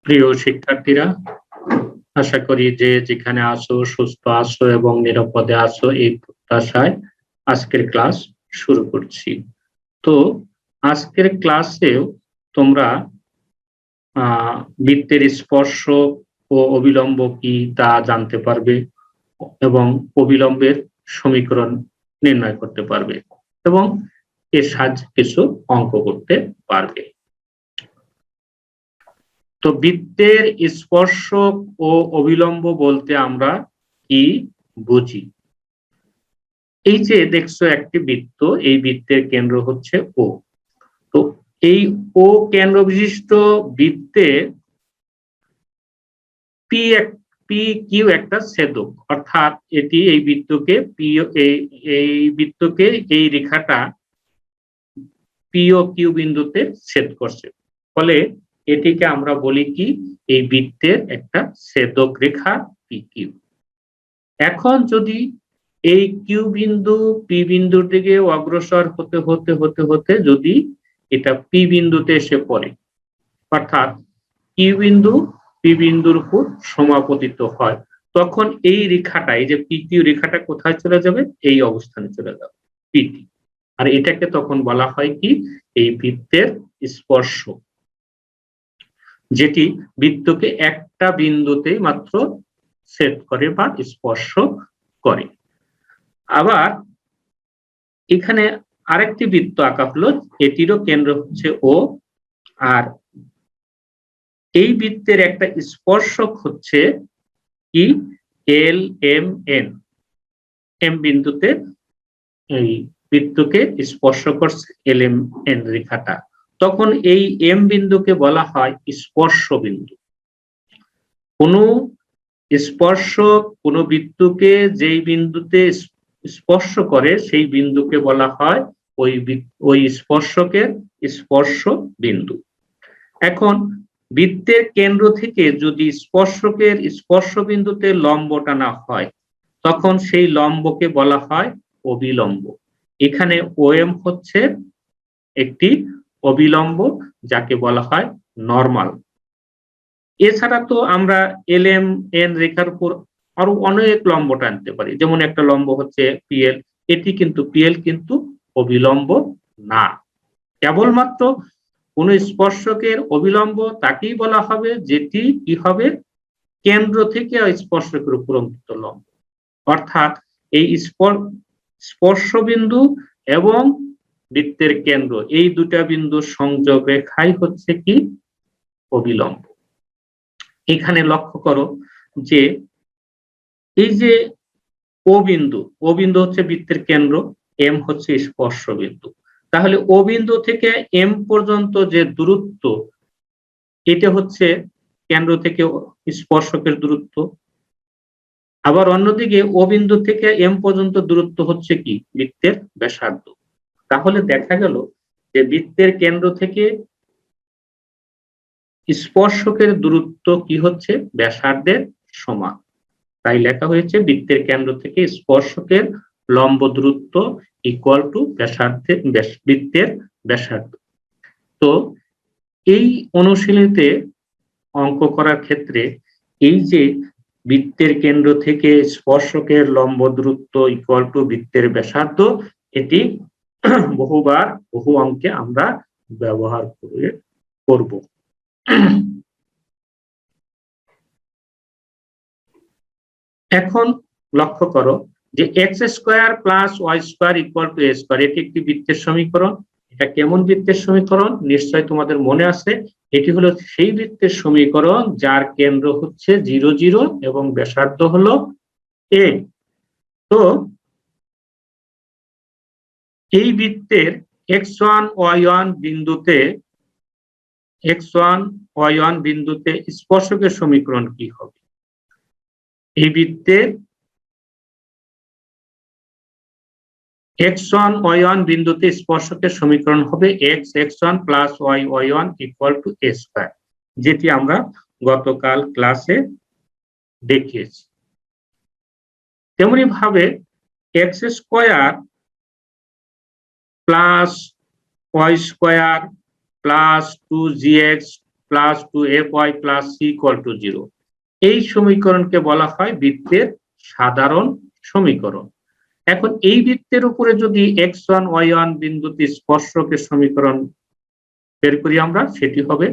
প্রিয় শিক্ষার্থীরা, আশা করি যে যেখানে আছো সুস্থ আছো এবং নিরাপদে আছো, এই প্রত্যাশায় আজকের ক্লাস শুরু করছি। তো আজকের ক্লাসেও তোমরা বৃত্তের স্পর্শ ও অবিলম্ব কি তা জানতে পারবে এবং অবিলম্বের সমীকরণ নির্ণয় করতে পারবে এবং এর সাহায্যে কিছু অঙ্ক করতে পারবে। তো বৃত্তের স্পর্শক ও অবিলম্ব বলতে আমরা কি বুঝি? এই যে দেখছো একটি বৃত্ত, এই বৃত্তের কেন্দ্র হচ্ছে ও। তো এই ও কেন্দ্র বিশিষ্ট বৃত্তে পি কিউ একটা ছেদক, অর্থাৎ এটি এই বৃত্তকে এই বৃত্তকে এই রেখাটা পি ও কিউ বিন্দুতে ছেদ করছে, ফলে এটিকে আমরা বলি কি, এই বৃত্তের একটা ছেদক রেখা পি কিউ। এখন যদি এই কিউ বিন্দু পি বিন্দুর দিকে অগ্রসর হতে হতে হতে হতে যদি এটা পি বিন্দুতে এসে পড়ে, অর্থাৎ কিউ বিন্দু পি বিন্দুর উপর সমাপতিত হয়, তখন এই রেখাটা, এই যে পি কিউ রেখাটা কোথায় চলে যাবে? এই অবস্থানে চলে যাবে, পিটি। আর এটাকে তখন বলা হয় কি, এই বৃত্তের স্পর্শ, যেটি বৃত্তকে একটা বিন্দুতে মাত্র ছেদ করে বা স্পর্শ করে। আবার এখানে আরেকটি বৃত্ত আঁকা হলো, এটিরও কেন্দ্র হচ্ছে ও, আর এই বৃত্তের একটা স্পর্শক হচ্ছে কি, এল এম এন। এম বিন্দুতে এই বৃত্তকে স্পর্শ করছে এল এম এন রেখাটা, তখন এই এম বিন্দুকে বলা হয় স্পর্শ বিন্দু। কোন স্পর্শক কোন বৃত্তকে যেই বিন্দুতে স্পর্শ করে সেই বিন্দুকে বলা হয় ওই স্পর্শকের স্পর্শ বিন্দু। এখন বৃত্তের কেন্দ্র থেকে যদি স্পর্শকের স্পর্শ বিন্দুতে লম্ব টানা হয়, তখন সেই লম্বকে বলা হয় অবিলম্ব। এখানে ওএম হচ্ছে একটি অবিলম্ব, যাকে বলা হয় নরমাল। এছাড়া তো আমরা এল এম এন রেখার উপর আরো অনেক লম্ব টানতে পারি, যেমন একটা লম্ব হচ্ছে পিএল। এটি কিন্তু পিএল কিন্তু অবিলম্ব না। কেবলমাত্র কোন স্পর্শকের অবিলম্ব তাকেই বলা হবে যেটি কি হবে, কেন্দ্র থেকে স্পর্শকের উপর অঙ্কিত লম্ব, অর্থাৎ এই স্পর্শবিন্দু এবং বৃত্তের কেন্দ্র, এই দুটা বিন্দুর সংযোগ রেখাই হচ্ছে কি অবিলম্ব। এখানে লক্ষ্য করো যে এই যে ও বিন্দু হচ্ছে বৃত্তের কেন্দ্র, এম হচ্ছে স্পর্শ বিন্দু। তাহলে ও বিন্দু থেকে এম পর্যন্ত যে দূরত্ব, এটা হচ্ছে কেন্দ্র থেকে স্পর্শকের দূরত্ব। আবার অন্যদিকে ও বিন্দু থেকে এম পর্যন্ত দূরত্ব হচ্ছে কি বৃত্তের ব্যাসার্ধ। তাহলে দেখা গেল যে বৃত্তের কেন্দ্র থেকে স্পর্শকের দূরত্ব কি হচ্ছে ব্যাসার্ধের সমান। তাই লেখা হয়েছে বৃত্তের কেন্দ্র থেকে স্পর্শকের লম্ব দূরত্ব ইকুয়াল টু বৃত্তের ব্যাসার্ধ। তো এই অনুশীলনীতে অঙ্ক করার ক্ষেত্রে এই যে বৃত্তের কেন্দ্র থেকে স্পর্শকের লম্ব দূরত্ব ইকুয়াল টু বৃত্তের ব্যাসার্ধ, এটি বহুবার বহু অঙ্কে আমরা ব্যবহার করব। এখন লক্ষ্য করো যে x square plus y square equal to a square, এটি একটি বৃত্তের সমীকরণ। এটা কেমন বৃত্তের সমীকরণ নিশ্চয় তোমাদের মনে আছে। এটি হলো সেই বৃত্তের সমীকরণ যার কেন্দ্র হচ্ছে 0 0 এবং ব্যাসার্ধ হলো এ। তো এই বৃত্তের x1 y1 বিন্দুতে স্পর্শকের সমীকরণ কি হবে? এই বৃত্তের x1 y1 বিন্দুতে স্পর্শকের সমীকরণ হবে x1 plus y1 equal to a square, যেটি আমরা গতকাল ক্লাসে দেখিয়েছি। তেমনি ভাবে x square plus y square plus 2gx plus 2fy plus c equal to 0। এই সমীকরণকে বলা হয় বৃত্তের সাধারণ সমীকরণ। এখন এই বৃত্তের উপরে যদি x1 y1 বিন্দুতে স্পর্শকের সমীকরণ বের করি আমরা, সেটি হবে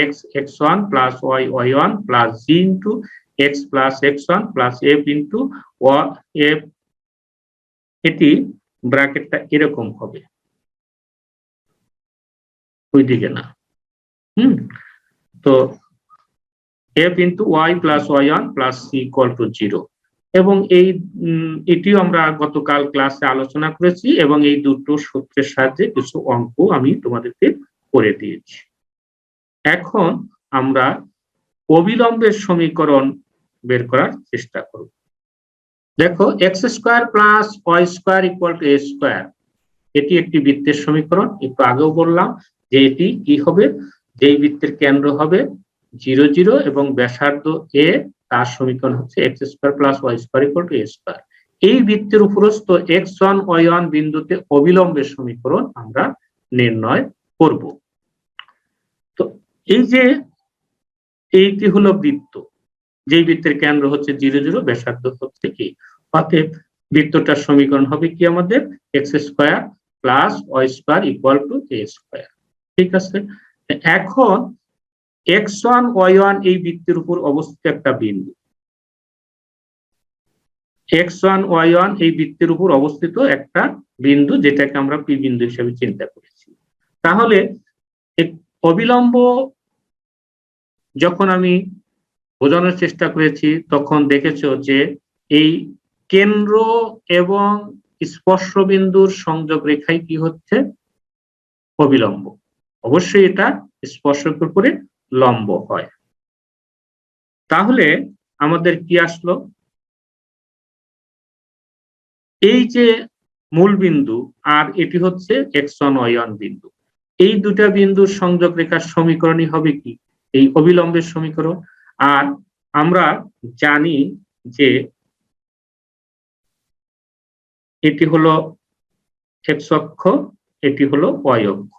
x x1 plus y y1 plus g into x plus x1 plus f into f। এটি ব্র্যাকেটটা এরকম হবে, ওইদিকে না। তো f into y plus y1 plus c equal to 0। এবং এটিও আমরা গতকাল ক্লাসে আলোচনা করেছি, এবং এই দুটো সূত্রের সাহায্যে কিছু অঙ্ক আমি তোমাদেরকে করে দিয়েছি। এখন আমরা অবিলম্বের সমীকরণ বের করার চেষ্টা করব। দেখো x square plus y square equal to a square, এটি একটি বৃত্তের সমীকরণ। একটু আগেও বললাম যে এটি কি হবে, যেই বৃত্তের কেন্দ্র হবে 0 0 এবং ব্যাসার্ধ এ, তার সমীকরণ হচ্ছে x square plus y square equal to a square. এই বৃত্তের উপরস্থ x1 y1 বিন্দুতে অবিলম্বের সমীকরণ আমরা নির্ণয় করব। তো এই যে এইটি হলো বৃত্ত, যেই বৃত্তের কেন্দ্র হচ্ছে 0 0, ব্যাসার্ধ হচ্ছে কি, অতএব বৃত্তটার সমীকরণ হবে কি আমাদের x square plus y square equal to a square. ঠিক আছে, এখন x1 y1 এই বৃত্তের উপর অবস্থিত একটা বিন্দু, x1 y1 এই বৃত্তের উপর অবস্থিত একটা বিন্দু, যেটাকে আমরা পি বিন্দু হিসেবে চিন্তা করেছি। তাহলে অবিলম্ব যখন আমি বোঝানোর চেষ্টা করেছি, তখন দেখেছো যে এই কেন্দ্র এবং স্পর্শ বিন্দুর সংযোগ রেখায় কি হচ্ছে, অবিলম্ব। অবশ্যই এটা স্পর্শকের উপরে লম্ব হয়। তাহলে আমাদের কি আসলো, এই যে মূল বিন্দু আর এটি হচ্ছে x1 y1 বিন্দু, এই দুটা বিন্দুর সংযোগ রেখার সমীকরণই হবে কি, এই অবিলম্বের সমীকরণ। আর আমরা জানি যে এটি হলো x অক্ষ, এটি হলো y অক্ষ।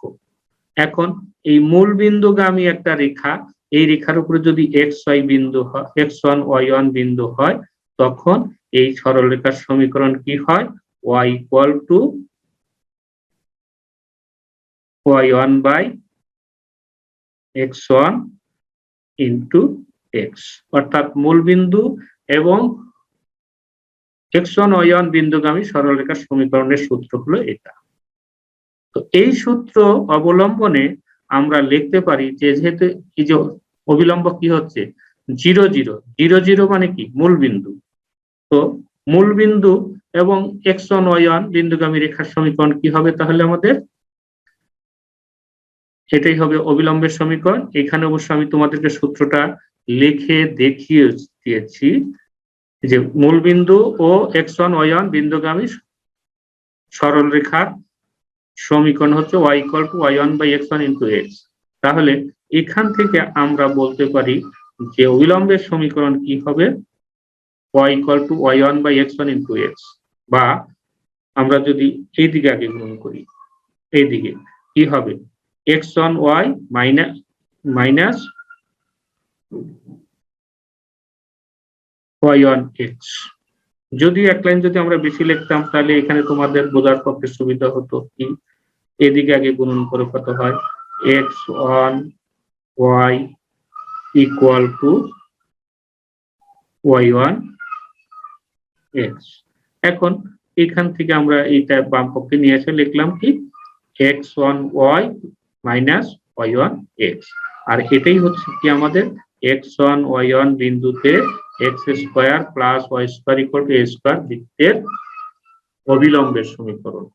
এখন এই মূল বিন্দুগামী একটা রেখা, এই রেখার উপরে যদি xy বিন্দু হয়, x1 y1 বিন্দু হয়, তখন এই সরলরেখার সমীকরণ কি হয়, y equal to y1 by x1 into x, অর্থাৎ মূল বিন্দু এবং x1 y1 বিন্দুগামী সরলরেখার সমীকরণের সূত্র হলো এটা। তো এই সূত্র অবলম্বনে আমরা লিখতে পারি যে, যেহেতু এই যে অবিলম্ব কি হচ্ছে 0 0 0 0 মানে কি, মূল বিন্দু। তো মূল বিন্দু এবং x1 y1 বিন্দুগামী রেখার সমীকরণ কি হবে, তাহলে আমাদের এটাই হবে অবিলম্বের সমীকরণ। এখানে অবশ্য আমি তোমাদেরকে সূত্রটা লিখে দেখিয়ে দিয়েছি, যে মূল বিন্দু ও x1 y1 বিন্দুগামী সরল রেখার সমীকরণ হচ্ছে y equal to y1 by x1 into x। তাহলে এখান থেকে আমরা বলতে পারি যে অবিলম্বের সমীকরণ কি হবে, y equal to y1 by x1 into x, বা আমরা যদি এই দিকে আগে গুণ করি, এই দিকে কি হবে, x1 y minus y1 x। যদি এক লাইন যদি আমরা বেশি লিখতাম, তাহলে এখানে তোমাদের বোঝার পক্ষে সুবিধা হতো কি, এদিকে আগে গুণন করে কত হয়, x1 y equal to y1 x। এখন এখান থেকে আমরা এইটা বাম পক্ষে নিয়ে এসে লিখলাম কি, x1 y minus y1 x। আর এটাই হচ্ছে কি আমাদের x1 y1 বিন্দুতে x square plus y square equal two a square বৃত্তের অবিলম্বের সমীকরণ।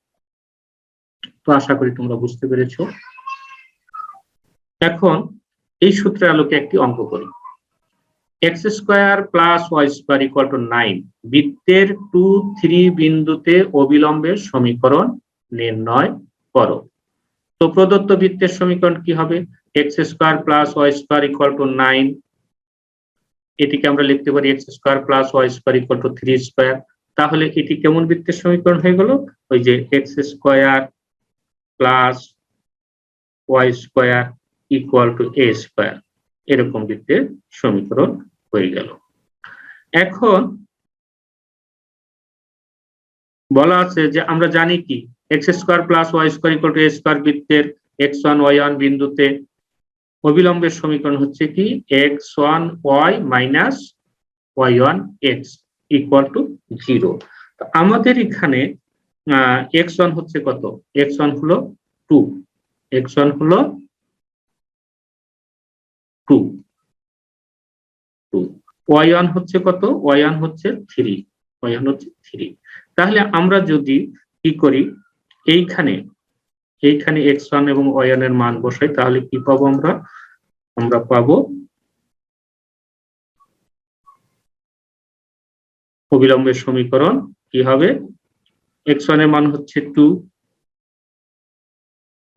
তো আশা করি তোমরা বুঝতে পেরেছো। এখন এই সূত্রের আলোকে একটি অঙ্ক করি। x square plus y square equal to 9 বৃত্তের 2 3 বিন্দুতে অবিলম্বের সমীকরণ নির্ণয় করো। তো প্রদত্ত বৃত্তের সমীকরণ কি হবে, x square plus y square equal to 9, এটিকে আমরা লিখতে পারি x square plus y square equal two 3 square. তাহলে এটি কেমন বৃত্তের সমীকরণ হয়ে গেল, ওই যে x square plus y square equal two a square. এরকম বৃত্তের সমীকরণ হয়ে গেল। এখন বলা আছে যে আমরা জানি কি x square plus y square equal to a square বৃত্তের এক্স ওয়ান ওয়াই ওয়ান বিন্দুতে অবিলম্বের সমীকরণ হচ্ছে কি x one y minus y one x equal to 0। আমাদের এখানে এক্স ওয়ান হচ্ছে কত, এক্স ওয়ান হলো 2, এক্স ওয়ান হলো 2, ওয়াই ওয়ান হচ্ছে কত, ওয়াই ওয়ান হচ্ছে 3, ওয়াই ওয়ান হচ্ছে 3। তাহলে আমরা যদি কি করি এইখানে এক্স ওয়ান এবং ওয়াই ওয়ান এর মান বসাই তাহলে কি পাবো আমরা পাবো অবিলম্বের সমীকরণ কি হবে, এক্স ওয়ান এর মান হচ্ছে 2,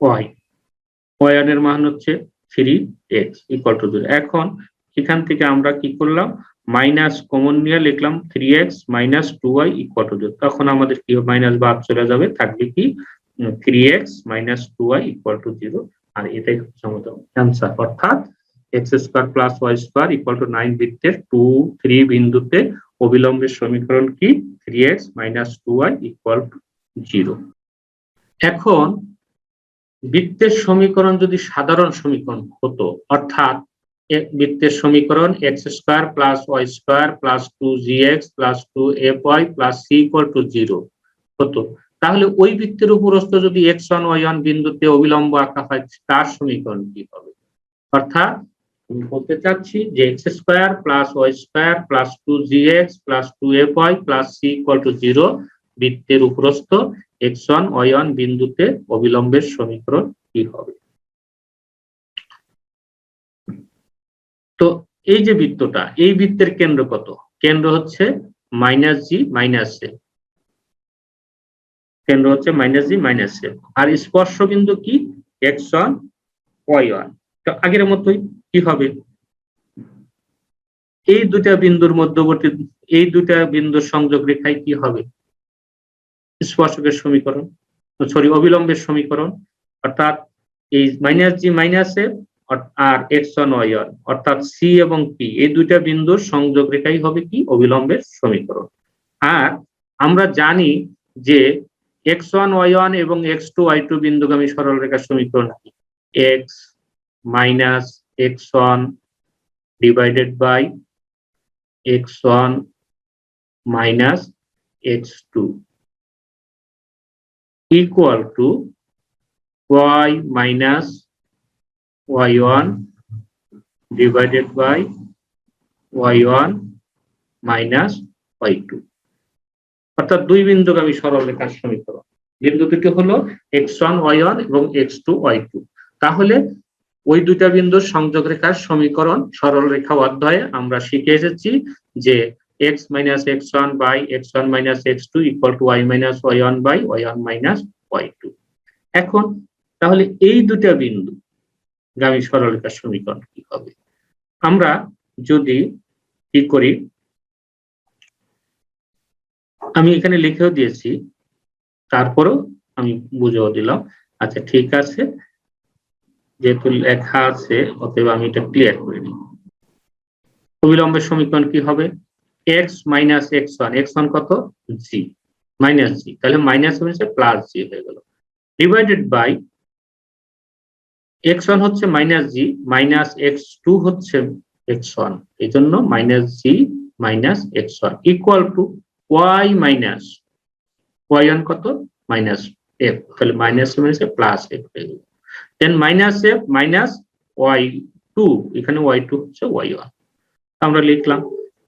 ওয়াই ওয়ান এর মান হচ্ছে 3x ইকুয়াল টু 0। এখন এখান থেকে আমরা কি করলাম, মাইনাস কমন নিয়ে লিখলাম 3x minus 2y equal to 0। তখন আমাদের কি মাইনাস বাদ চলে যাবে, থাকবে কি 3x minus 2y equal to 0। আর এটাই হচ্ছে আমাদের অ্যান্সার, অর্থাৎ x square plus y square equal to 9 বৃত্তের 2, 3 বিন্দুতে অবিলম্বের সমীকরণ কি 3x minus 2y equal to 0। এখন বৃত্তের সমীকরণ যদি সাধারণ সমীকরণ হতো, অর্থাৎ বৃত্তের সমীকরণ x square plus y square plus 2gx plus 2fy plus c equal to 0 হতো, তাহলে ওই বৃত্তের উপরস্থ যদি x1 y1 বিন্দুতে অবিলম্ব আঁকা হয় তার সমীকরণ কি হবে। অর্থাৎ আমি বলতে চাচ্ছি যে x square plus y square plus 2gx plus 2fy plus c equal to 0 বৃত্তের উপরস্থ x1 y1 বিন্দুতে অবিলম্বের সমীকরণ কি হবে। তো এই যে বৃত্তটা, এই বৃত্তের কেন্দ্র কত, কেন্দ্র হচ্ছে মাইনাস জি মাইনাস এ, কেন্দ্র হচ্ছে মাইনাস জি মাইনাস এ, আর স্পর্শ বিন্দু কি x1 y1। তো আগের মতোই কি হবে, এই দুটা বিন্দুর মধ্যবর্তী এই দুটা বিন্দুর সংযোগ রেখায় কি হবে স্পর্শকের সমীকরণ, সরি অবিলম্বের সমীকরণ, অর্থাৎ এই মাইনাস জি মাইনাস এ আর x1 y1 অর্থাৎ সি এবং পি এই দুইটা বিন্দুর সংযোগ রেখাই হবে কি অবিলম্বের সমীকরণ। আর আমরা জানি যে x1 y1 এবং x2 y2 বিন্দুগামী সরলরেখার সমীকরণ কি x minus x1 divided by x1 minus x2 equal to y minus y1 divided by y1 minus y2, অর্থাৎ দুই বিন্দুগামী সরলরেখার সমীকরণ। বিন্দু দুটি হলো x1 y1 এবং x2 y2। তাহলে ওই দুইটা বিন্দুর সংযোগ রেখার সমীকরণ সরলরেখা অধ্যায়ে আমরা শিখে এসেছি যে x minus x1 by x1 minus x2 equal to y minus y1 by y1 minus y2। এখন তাহলে এই দুটা বিন্দু গামী সরলরেখার সমীকরণ কি হবে, আমরা যদি কি করি, আমি এখানে লিখেও দিয়েছি তারপরও আমি বুঝিয়ে দিলাম। আচ্ছা ঠিক আছে, যেহেতু লেখা আছে অতএব আমি এটা ক্লিয়ার করে নিই। অবিলম্বের সমীকরণ কি হবে x মাইনাস x1, x1 কত g মাইনাস জি, তাহলে মাইনাস হচ্ছে প্লাস জি হয়ে গেল, ডিভাইডেড বাই x1 হচ্ছে মাইনাস জি মাইনাস x2 হচ্ছে x1, এই জন্য minus G minus x1 equal to y minus y1 কত মাইনাস f, তাহলে মাইনাস মানে প্লাস f হয়ে গেল, than minus f minus y2, এখানে y2 হচ্ছে y1 আমরা লিখলাম।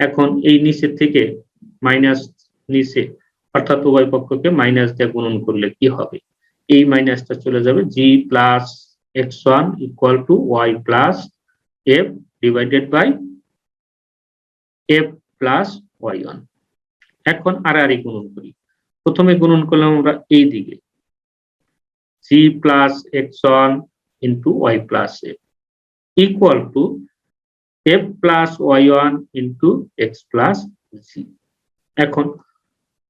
এখন এই নিচের থেকে মাইনাস নিচে অর্থাৎ উভয় পক্ষকে মাইনাস দিয়ে গুণন করলে কি হবে, এই মাইনাসটা চলে যাবে g plus x1 equal to y plus f divided by f plus y1। এখন আর গুণন করি, প্রথমে গুণন করলাম আমরা এই দিকে g plus x1 into y plus f equal two f plus y1 into x plus g। এখন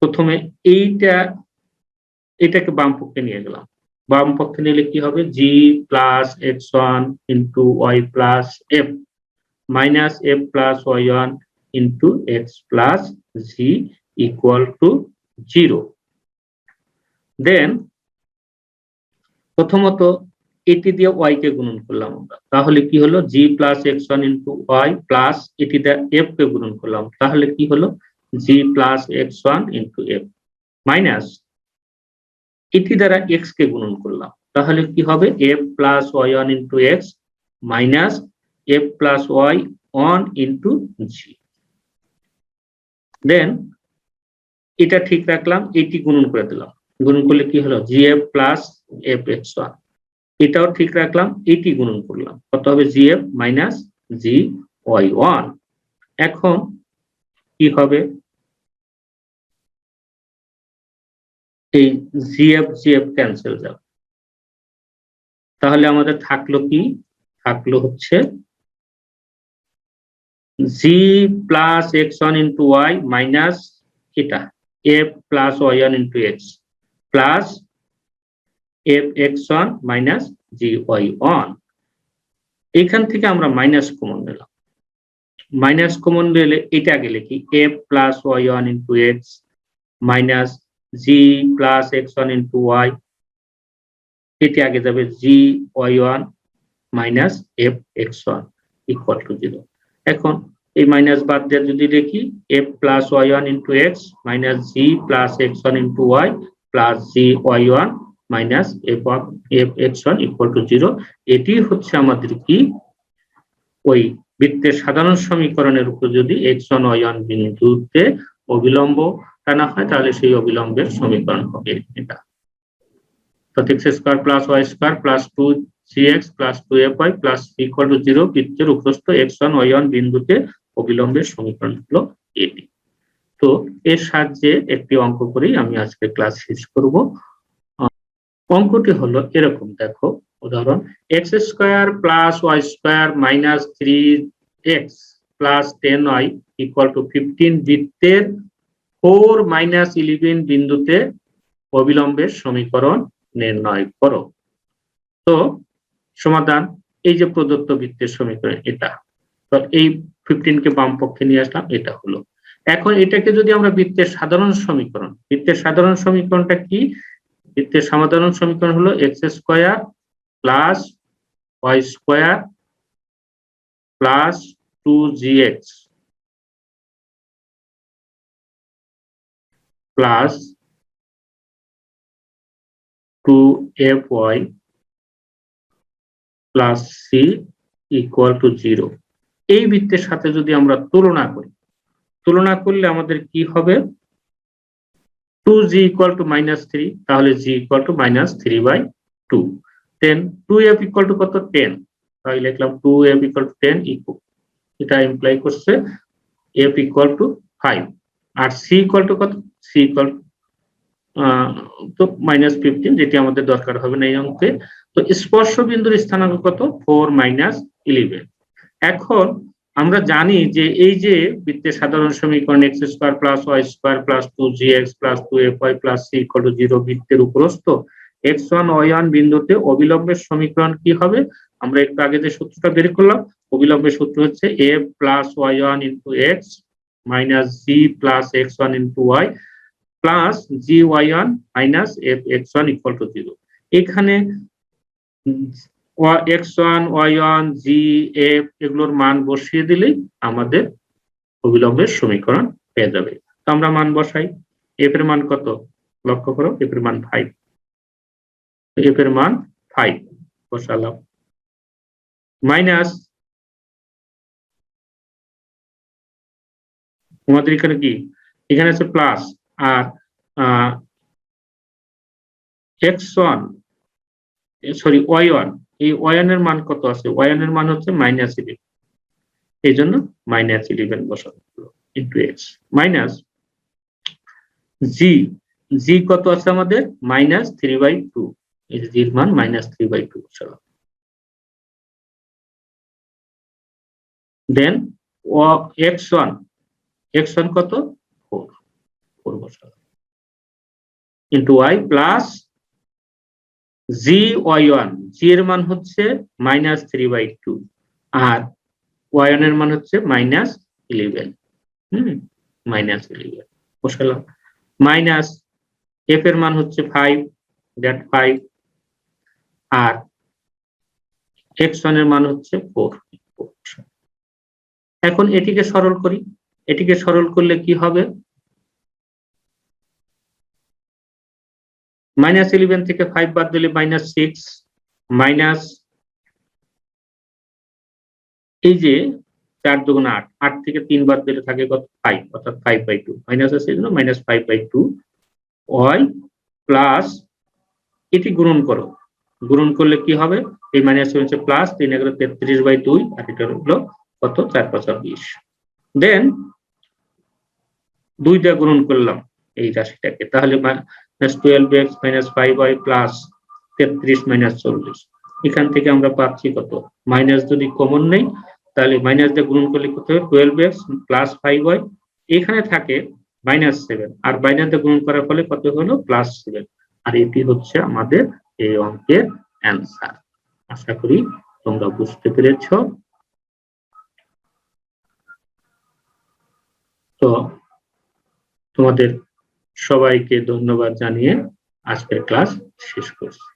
প্রথমে এইটাকে বাম পক্ষে নিয়ে গেলাম, বাম পক্ষে নিলে কি হবে g plus x1 into y plus f minus f plus y one into x plus g equal to 0। Then প্রথমত এটি দিয়ে ওয়াই কে গুণন করলাম আমরা, তাহলে কি হলো g plus x one into y plus এটি দিয়ে এফ কে গুণন করলাম, তাহলে কি হলো g plus x one into f minus এটি দ্বারা এক্স কে গুণন করলাম, তাহলে কি হবে f plus y one into x minus f plus y one into g. Then এটা ঠিক রাখলাম, এটি গুণন করে দিলাম, গুণন করলে কি হলো g f plus f x one, এটাও ঠিক রাখলাম, এটি গুণন করলাম, কত হবে g f minus g y one. এখন কি হবে এই জিএফ ক্যান্সেল যাবে, তাহলে আমাদের থাকলো কি, থাকলো হচ্ছে g plus x one into y minus এটা f plus y one into x plus f x one minus g y one. এখান থেকে আমরা মাইনাস কমন নিলাম, মাইনাস কমন নিলে এটা আগে লিখি f plus y one into x minus g plus x one into y, এটি আগে যাবে g y one minus f x one equal to 0। এখন এই মাইনাস বাদ দিয়ে যদি দেখি f plus y one into x minus g plus x one into y plus g y one minus f x one equal to 0। এটি হচ্ছে আমাদের কি ওই বৃত্তের সাধারণ সমীকরণের উপর যদি এক্স ওয়ান ওয়াই ওয়ান বিন্দুতে অবিলম্ব টানা হয় তাহলে সেই অবিলম্বের সমীকরণ হবে এটা। x square plus y square plus 2gx plus 2fy plus equal to 0 বৃত্তের উপরস্থ x1 y1 বিন্দুতে অবিলম্বের সমীকরণ হলো এটি। তো এর সাহায্যে একটি অঙ্ক করেই আমি আজকে ক্লাস শেষ করব। অঙ্কটি হলো এরকম, দেখো উদাহরণ x square plus y square minus 3x plus 10y equal to 15 বৃত্তের 4 মাইনাস 11 বিন্দুতে অবিলম্বের সমীকরণ নির্ণয় করো। তো সমাধান এই যে প্রদত্ত বৃত্তের সমীকরণ এটা, তো এই 15 কে বাম পক্ষে নিয়ে আসলাম, এটা হলো। এখন এটাকে যদি আমরা বৃত্তের সাধারণ সমীকরণ, বৃত্তের সাধারণ সমীকরণটা কি, বৃত্তের সাধারণ সমীকরণ হলো x square plus y square plus 2gx plus 2fy plus c equal to 0। এই বৃত্তের সাথে যদি আমরা তুলনা করি, তুলনা করলে আমাদের কি হবে 2g ইকুয়াল টু -3, তাহলে g equal to -3/2। Then 2f equal to কত 10, তাহলে লিখলাম 2f ইকুয়াল টু 10 ইকুয়াল, এটা ইমপ্লাই করছে f ইকুয়াল টু 5 আর c ইকুয়াল টু কত, c ইকুয়াল তো -15, যেটি আমাদের দরকার হবে না এই অঙ্কে। তো স্পর্শ বিন্দুর স্থানাঙ্ক কত 4 - 11। এখন আমরা জানি যে এই যে বৃত্তের সাধারণ সমীকরণ x square plus y square plus 2gx plus 2fy plus c equal to 0 বৃত্তের উপরস্থ x1 y1 বিন্দুতে অবিলম্বের সমীকরণ কি হবে, আমরা একটু আগে যে সূত্রটা বের করলাম, অবিলম্বের সূত্র হচ্ছে f plus y1 into x minus g plus x1 into y plus gy1 minus fx1 equal to 0। এখানে x1 y1 g f এগুলোর মান বসিয়ে দিলেই আমাদের অবিলম্বের সমীকরণ পেয়ে যাবে। তো আমরা মান বসাই, f এর মান কত লক্ষ্য করো, f এর মান 5, f এর মান 5 বসালাম, মাইনাস আমাদের এখানে কি, এখানে আছে প্লাস, আর x1 সরি y1, এই y1 এর মান কত আছে, y1 এর মান হচ্ছে -11, এই জন্য -11 বসানো হলো ইনটু x মাইনাস g কত আছে আমাদের -3/2, এই যে এর মান -3/2 বসালাম। দেন x1 কত 4 বসালাম ইনটু y প্লাস gy1, জি এর মান হচ্ছে -3/2 আর y1 এর মান হচ্ছে -11, -11 বসালাম, মাইনাস f এর মান হচ্ছে 5, দ্যাট 5, আর x1 এর মান হচ্ছে 4। এখন এটিকে সরল করি, এটিকে সরল করলে কি হবে, -11 থেকে 5 বাদ দিলে -6, মাইনাস এই যে 4 দুগুণ 8, 8 থেকে 3 বাদ দিলে থাকে কত, 5, অর্থাৎ 5/2, মাইনাস আছে জন্য -5/2 y প্লাস এটি গুণন করো, গুণন করলে কি হবে, এই মাইনাস হচ্ছে প্লাস, 3 × 33/2, আর এটা হলো কত, 4×5 = 20। দেন 2 দিয়ে গুণন করলাম এই রাশিটাকে, তাহলে -12x - 5y প্লাস 33 - 40। এখান থেকে আমরা পাচ্ছি কত, মাইনাস যদি কমন নেই তাহলে মাইনাস দিয়ে গুণন করলে কত হবে, 12x + 5y, এখানে থাকে -7, আর মাইনাস দিয়ে গুণন করার ফলে কত হলো, +7, আর এটি হচ্ছে আমাদের এই অঙ্কের অ্যান্সার। আশা করি তোমরা বুঝতে পেরেছ। তো তোমাদের সবাইকে ধন্যবাদ জানিয়ে আজকের ক্লাস শেষ করছি।